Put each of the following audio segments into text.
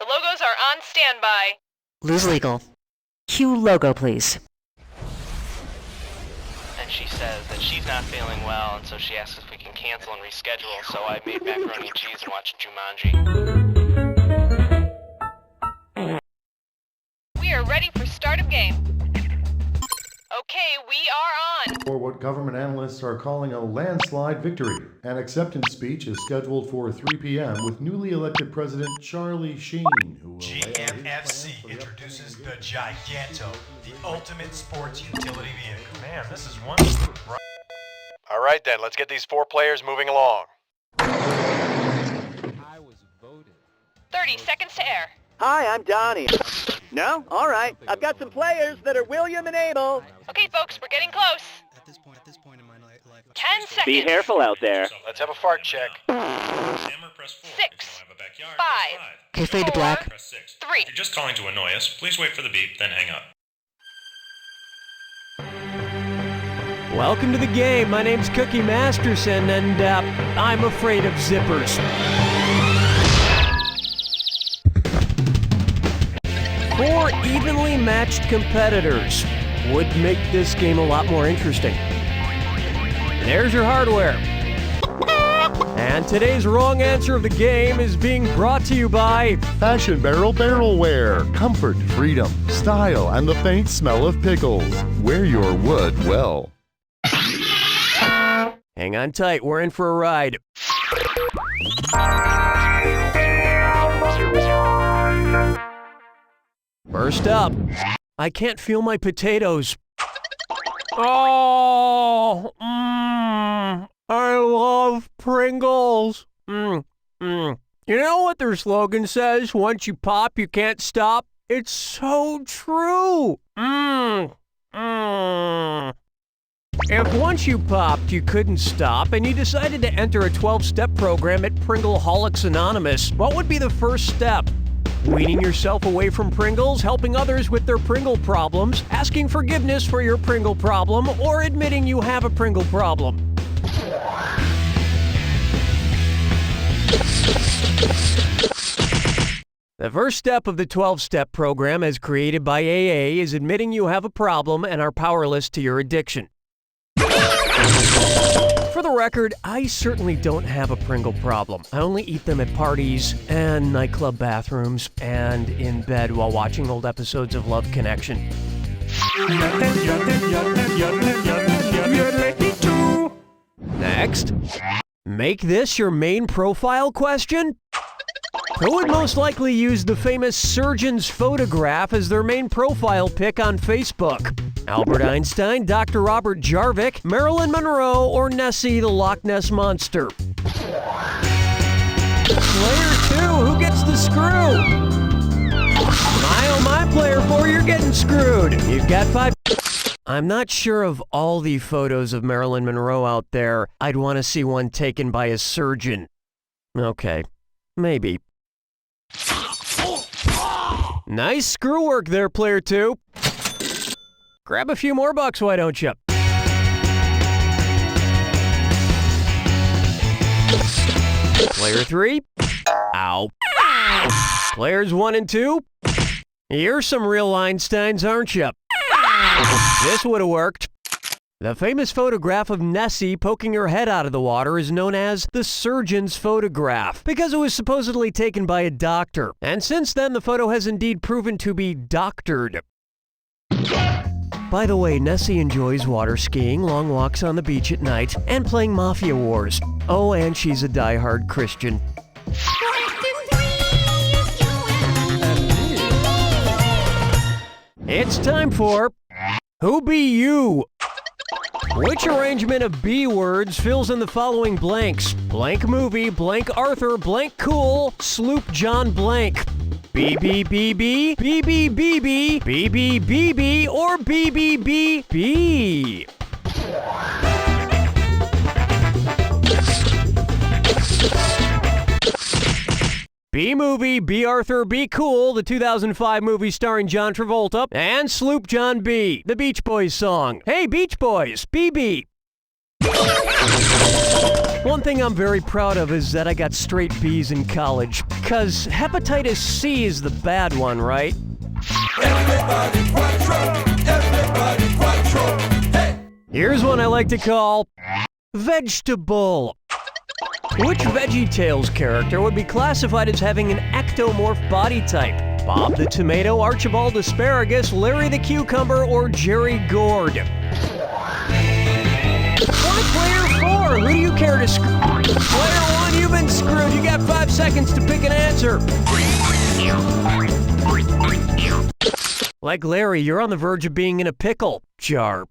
The logos are on standby. Lose legal. Cue logo, please. And she says that she's not feeling well, and so she asks if we can cancel and reschedule, so I made macaroni and cheese and watched Jumanji. We are ready for start of game. Okay, we are on. For what government analysts are calling a landslide victory. An acceptance speech is scheduled for 3 p.m. with newly elected President Charlie Sheen, who will GMFC introduces the Giganto, the ultimate sports utility vehicle. Man, this is wonderful. All right then, let's get these 4 players moving along. 30 seconds to air. Hi, I'm Donnie. No? All right. I've got some players that are William and Abel. Okay, folks, we're getting close. At this point in my life. 10 seconds. Be careful out there. Let's have a fart check. 6, 5. Okay, fade to black. 3. If you're just calling to annoy us, please wait for the beep, then hang up. Welcome to the game. My name's Cookie Masterson, and I'm afraid of zippers. 4 evenly matched competitors would make this game a lot more interesting. There's your hardware. And today's wrong answer of the game is being brought to you by Fashion Barrel Barrelware. Comfort, freedom, style, and the faint smell of pickles. Wear your wood well. Hang on tight, we're in for a ride. First up, I can't feel my potatoes. Oh, I love Pringles. You know what their slogan says? Once you pop, you can't stop. It's so true. If once you popped, you couldn't stop, and you decided to enter a 12-step program at Pringleholics Anonymous, what would be the first step? Weaning yourself away from Pringles, helping others with their Pringle problems, asking forgiveness for your Pringle problem, or admitting you have a Pringle problem. The first step of the 12-step program as created by AA is admitting you have a problem and are powerless to your addiction. For the record, I certainly don't have a Pringle problem. I only eat them at parties and nightclub bathrooms and in bed while watching old episodes of Love Connection. Next, make this your main profile question? Who would most likely use the famous surgeon's photograph as their main profile pic on Facebook? Albert Einstein, Dr. Robert Jarvik, Marilyn Monroe, or Nessie the Loch Ness Monster? Player 2, who gets the screw? My oh my, player 4, you're getting screwed. You've got 5... I'm not sure of all the photos of Marilyn Monroe out there. I'd want to see one taken by a surgeon. Okay, maybe. Nice screw work there, player 2. Grab a few more bucks, why don't you? Player 3. Ow. Players 1 and 2. You're some real Einsteins, aren't you? This would have worked. The famous photograph of Nessie poking her head out of the water is known as the surgeon's photograph because it was supposedly taken by a doctor. And since then, the photo has indeed proven to be doctored. By the way, Nessie enjoys water skiing, long walks on the beach at night, and playing Mafia Wars. Oh, and she's a die-hard Christian. It's time for Who Be You? Which arrangement of B words fills in the following blanks? Blank movie, blank Arthur, blank cool, Sloop John blank. BBBB, BBBB, BBBB, or BBBB. B-Movie, B. Arthur, Be Cool, the 2005 movie starring John Travolta, and Sloop John B., the Beach Boys song. Hey, Beach Boys, BB. One thing I'm very proud of is that I got straight B's in college. 'Cause hepatitis C is the bad one, right? Here's one I like to call vegetable. Which VeggieTales character would be classified as having an ectomorph body type? Bob the Tomato, Archibald Asparagus, Larry the Cucumber, or Jerry Gourd? Why player 4? Who do you care to screw? Player 1, you've been screwed. You got 5 seconds to pick an answer. Like Larry, you're on the verge of being in a pickle jar.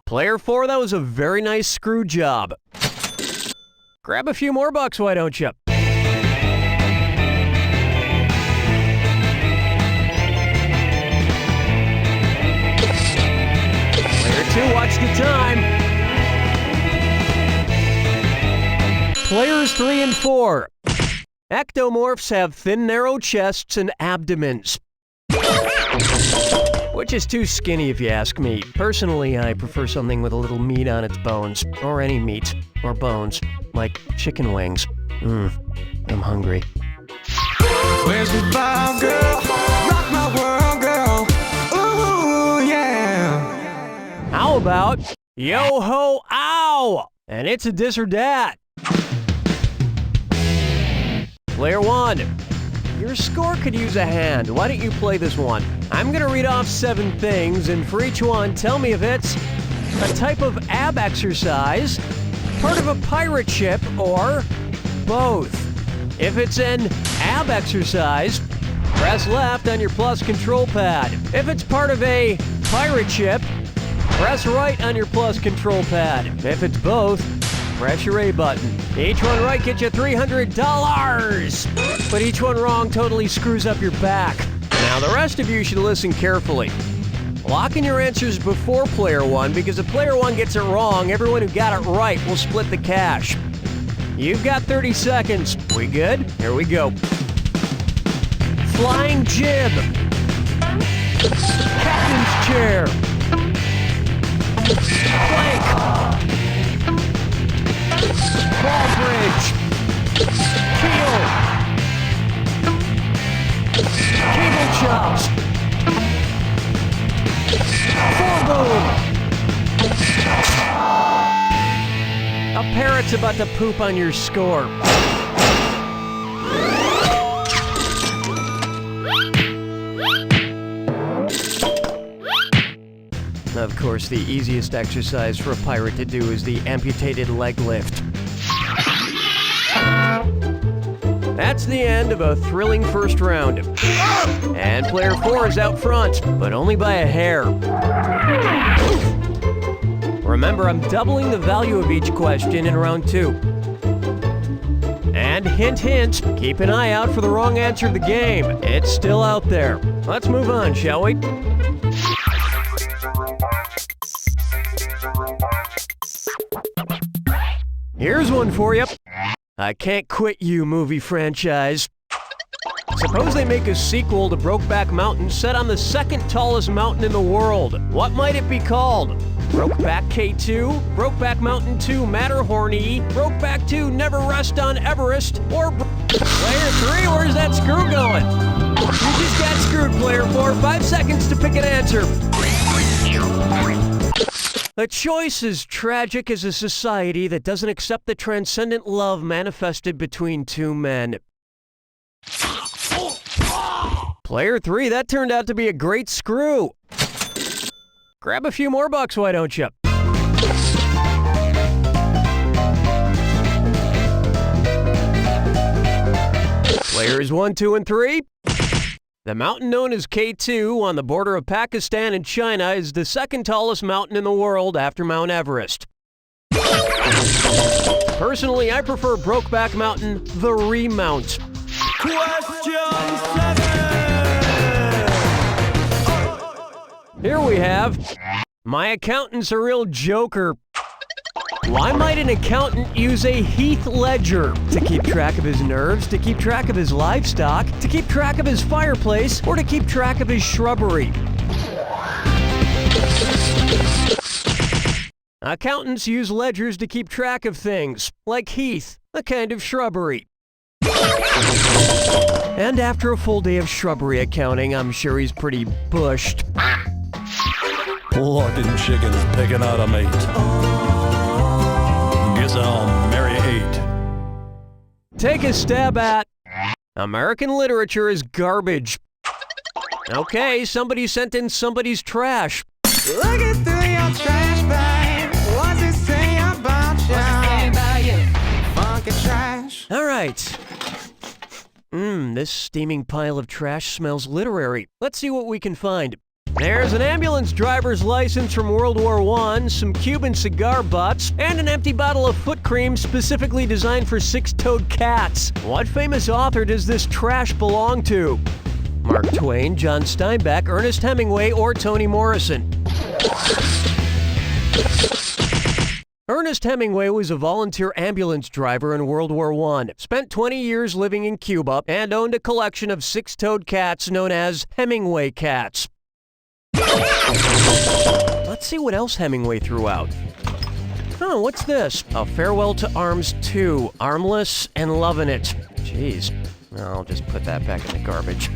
Player 4, that was a very nice screw job. Grab a few more bucks, why don't you? Player 2, watch the time. Players 3 and 4. Ectomorphs have thin, narrow chests and abdomens. Which is too skinny if you ask me. Personally, I prefer something with a little meat on its bones. Or any meat. Or bones. Like chicken wings. I'm hungry. Where's the vibe, girl? Rock my world, girl. Ooh, yeah. How about yo ho ow? And it's a dis or dat. Player 1. Your score could use a hand. Why don't you play this one? I'm gonna read off 7 things, and for each one, tell me if it's a type of ab exercise, part of a pirate ship, or both. If it's an ab exercise, press left on your plus control pad. If it's part of a pirate ship, press right on your plus control pad. If it's both, press your A button. Each one right gets you $300, but each one wrong totally screws up your back. Now the rest of you should listen carefully. Lock in your answers before player 1, because if player 1 gets it wrong, everyone who got it right will split the cash. You've got 30 seconds. We good? Here we go. Flying jib. Captain's chair. Plank. Ball bridge. Keel. Cable chops. Foreboom. A parrot's about to poop on your score. Of course, the easiest exercise for a pirate to do is the amputated leg lift. That's the end of a thrilling first round. And player 4 is out front, but only by a hair. Remember, I'm doubling the value of each question in round 2. And hint, hint, keep an eye out for the wrong answer of the game. It's still out there. Let's move on, shall we? Here's one for you. I Can't Quit You movie franchise. Suppose they make a sequel to Brokeback Mountain set on the second tallest mountain in the world. What might it be called? Brokeback K2, Brokeback Mountain 2 Matterhorny, Brokeback 2 Never Rest on Everest, or Player 3, where's that screw going? You just got screwed, Player 4. 5 seconds to pick an answer. A choice as tragic as a society that doesn't accept the transcendent love manifested between two men. Player 3, that turned out to be a great screw. Grab a few more bucks, why don't you? Players 1, 2, and 3. The mountain known as K2 on the border of Pakistan and China is the second tallest mountain in the world after Mount Everest. Personally, I prefer Brokeback Mountain, the remount. Question 7! Here we have, my accountant's a real joker. Why might an accountant use a Heath ledger? To keep track of his nerves, to keep track of his livestock, to keep track of his fireplace, or to keep track of his shrubbery? Accountants use ledgers to keep track of things, like Heath, a kind of shrubbery. And after a full day of shrubbery accounting, I'm sure he's pretty bushed. Lord, them chickens picking out a mate. Guess I'll marry 8. Take a stab at American literature is garbage. Okay, somebody sent in somebody's trash. Looking through your trash bag. What's it say about you? Funky trash. All right. This steaming pile of trash smells literary. Let's see what we can find. There's an ambulance driver's license from World War I, some Cuban cigar butts, and an empty bottle of foot cream specifically designed for six-toed cats. What famous author does this trash belong to? Mark Twain, John Steinbeck, Ernest Hemingway, or Toni Morrison? Ernest Hemingway was a volunteer ambulance driver in World War I, spent 20 years living in Cuba, and owned a collection of six-toed cats known as Hemingway cats. Let's see what else Hemingway threw out. Oh, what's this? A Farewell to Arms 2, Armless and Lovin' It. Jeez, I'll just put that back in the garbage.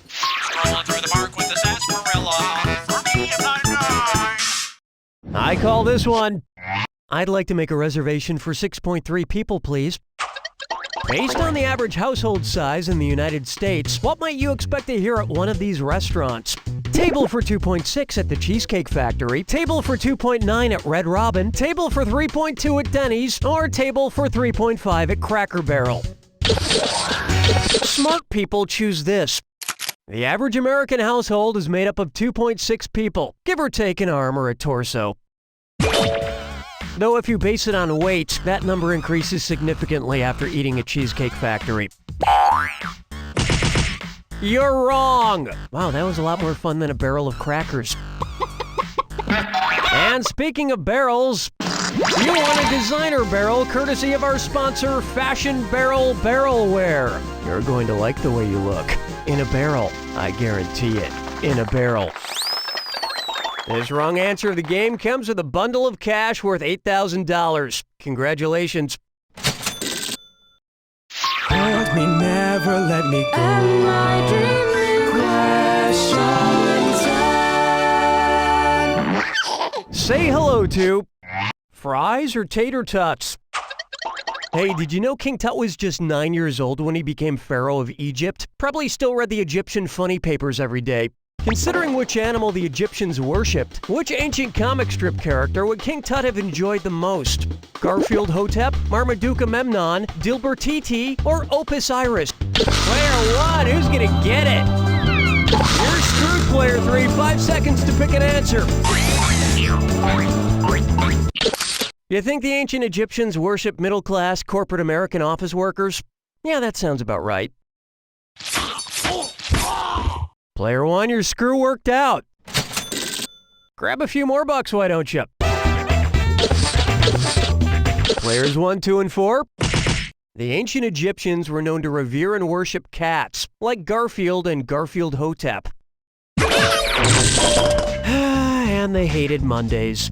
Strolling through the park with the sarsaparilla. For me, I call this one. I'd like to make a reservation for 6.3 people, please. Based on the average household size in the United States, what might you expect to hear at one of these restaurants? Table for 2.6 at the Cheesecake Factory, table for 2.9 at Red Robin, table for 3.2 at Denny's, or table for 3.5 at Cracker Barrel. Smart people choose this. The average American household is made up of 2.6 people, give or take an arm or a torso. Though if you base it on weight, that number increases significantly after eating at Cheesecake Factory. You're wrong! Wow, that was a lot more fun than a barrel of crackers. And speaking of barrels, you want a designer barrel courtesy of our sponsor, Fashion Barrel Barrelware. You're going to like the way you look. In a barrel, I guarantee it. In a barrel. This wrong answer of the game comes with a bundle of cash worth $8,000. Congratulations. Hold me, never let me go. Am I dreaming? Question time. Say hello to fries or tater tots. Hey, did you know King Tut was just 9 years old when he became Pharaoh of Egypt? Probably still read the Egyptian funny papers every day. Considering which animal the Egyptians worshipped, which ancient comic strip character would King Tut have enjoyed the most? Garfield Hotep, Marmaduke Memnon, Dilbertiti, or Opus Iris? Player 1, who's gonna get it? You're screwed, Player 3. 5 seconds to pick an answer. You think the ancient Egyptians worshipped middle-class corporate American office workers? Yeah, that sounds about right. Player 1, your screw worked out. Grab a few more bucks, why don't you? Players 1, 2, and 4. The ancient Egyptians were known to revere and worship cats, like Garfield and Garfield Hotep. And they hated Mondays.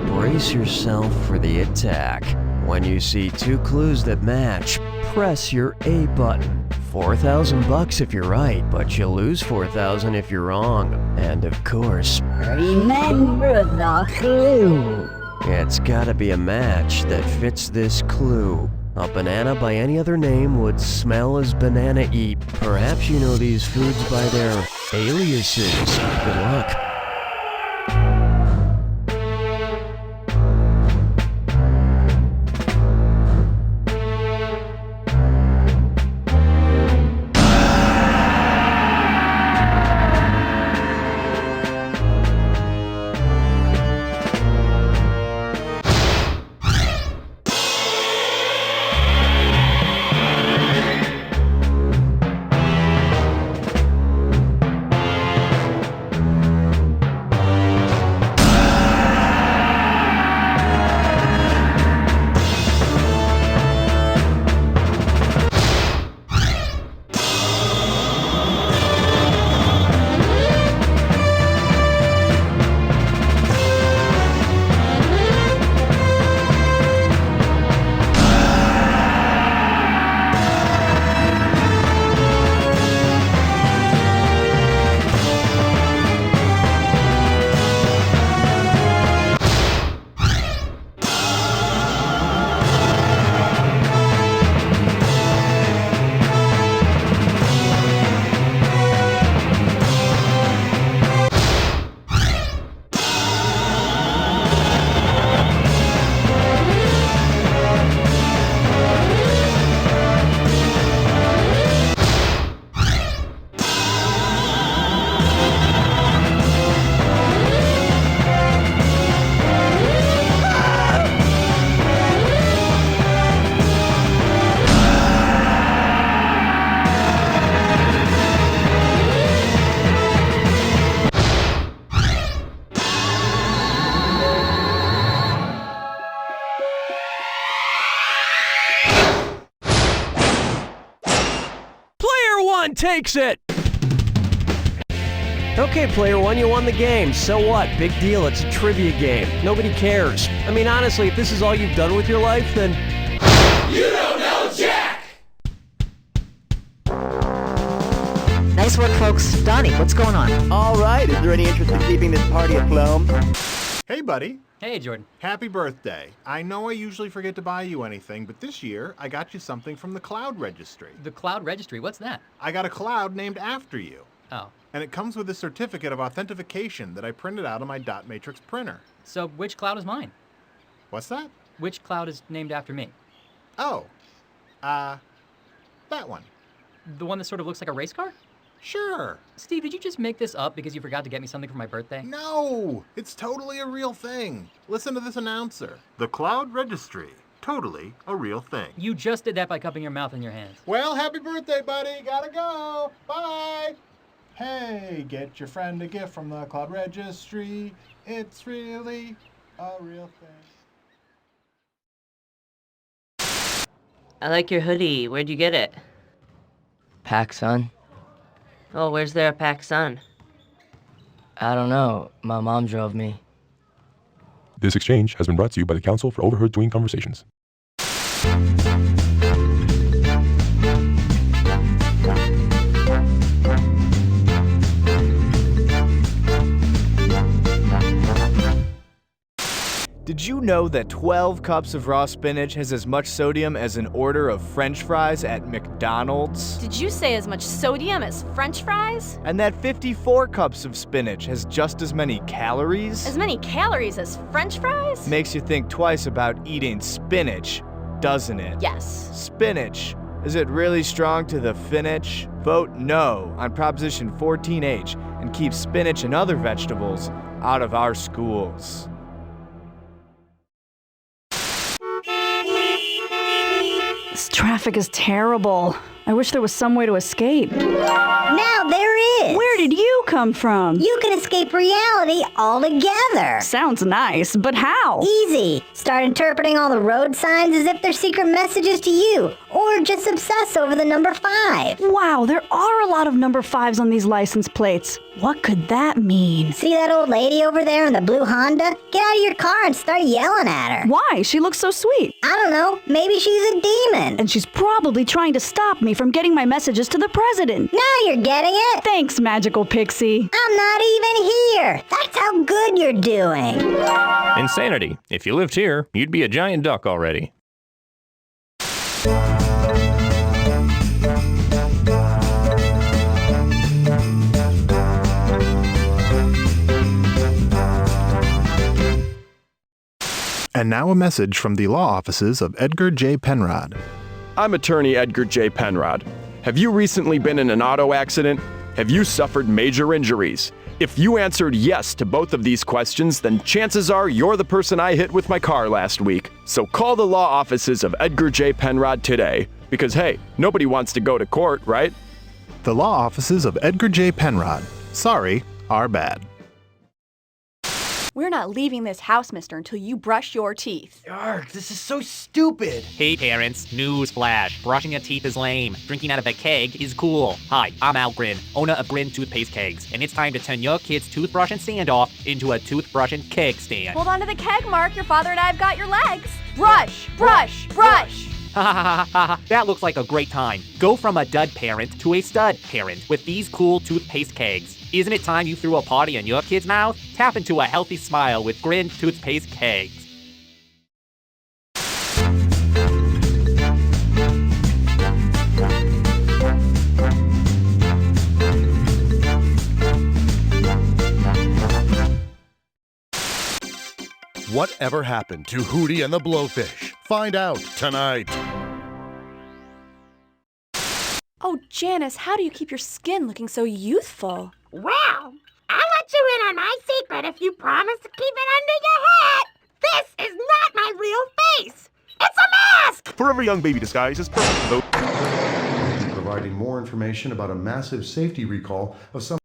Brace yourself for the attack. When you see 2 clues that match, press your A button. 4,000 bucks if you're right, but you lose 4,000 if you're wrong. And of course, remember the clue. It's gotta be a match that fits this clue. A banana by any other name would smell as banana-y. Perhaps you know these foods by their aliases. Good luck. 1 takes it! Okay, player 1, you won the game. So what? Big deal, it's a trivia game. Nobody cares. I mean, honestly, if this is all you've done with your life, then... You don't know Jack! Nice work, folks. Donnie, what's going on? All right, is there any interest in keeping this party afloat? Hey, buddy. Hey, Jordan. Happy birthday. I know I usually forget to buy you anything, but this year I got you something from the Cloud Registry. The Cloud Registry, what's that? I got a cloud named after you. Oh. And it comes with a certificate of authentication that I printed out on my dot matrix printer. So which cloud is mine? What's that? Which cloud is named after me? Oh. That one. The one that sort of looks like a race car? Sure. Steve, did you just make this up because you forgot to get me something for my birthday? No! It's totally a real thing. Listen to this announcer. The Cloud Registry. Totally a real thing. You just did that by cupping your mouth in your hands. Well, happy birthday, buddy. Gotta go. Bye. Hey, get your friend a gift from the Cloud Registry. It's really a real thing. I like your hoodie. Where'd you get it? PacSun. Oh, where's there a PacSun? I don't know. My mom drove me. This exchange has been brought to you by the Council for Overheard Tween Conversations. Did you know that 12 cups of raw spinach has as much sodium as an order of French fries at McDonald's? Did you say as much sodium as French fries? And that 54 cups of spinach has just as many calories? As many calories as French fries? Makes you think twice about eating spinach, doesn't it? Yes. Spinach. Is it really strong to the finish? Vote no on Proposition 14H and keep spinach and other vegetables out of our schools. This traffic is terrible. I wish there was some way to escape. Now there is! Where did you come from? You can escape reality altogether. Sounds nice, but how? Easy. Start interpreting all the road signs as if they're secret messages to you, or just obsess over the number 5. Wow, there are a lot of number 5s on these license plates. What could that mean? See that old lady over there in the blue Honda? Get out of your car and start yelling at her. Why? She looks so sweet. I don't know. Maybe she's a demon. And she's probably trying to stop me from getting my messages to the president. Now you're getting it. Thanks, magical pixie. I'm not even here. That's how good you're doing. Insanity. If you lived here, you'd be a giant duck already. And now a message from the law offices of Edgar J. Penrod. I'm attorney Edgar J. Penrod. Have you recently been in an auto accident? Have you suffered major injuries? If you answered yes to both of these questions, then chances are you're the person I hit with my car last week. So call the law offices of Edgar J. Penrod today. Because hey, nobody wants to go to court, right? The law offices of Edgar J. Penrod. Sorry, our bad. We're not leaving this house, mister, until you brush your teeth. Arg, this is so stupid. Hey parents, news flash. Brushing your teeth is lame. Drinking out of a keg is cool. Hi, I'm Al Grin, owner of Grin Toothpaste Kegs, and it's time to turn your kid's toothbrush and standoff into a toothbrush and keg stand. Hold on to the keg, Mark. Your father and I have got your legs. Brush, brush, brush. Ha ha ha ha ha, that looks like a great time. Go from a dud parent to a stud parent with these cool toothpaste kegs. Isn't it time you threw a party in your kid's mouth? Tap into a healthy smile with Grin Toothpaste Kegs. Whatever happened to Hootie and the Blowfish? Find out tonight. Oh, Janice, how do you keep your skin looking so youthful? Well, I'll let you in on my secret if you promise to keep it under your hat. This is not my real face. It's a mask! Forever Young Baby Disguise is perfect, though. Providing more information about a massive safety recall of some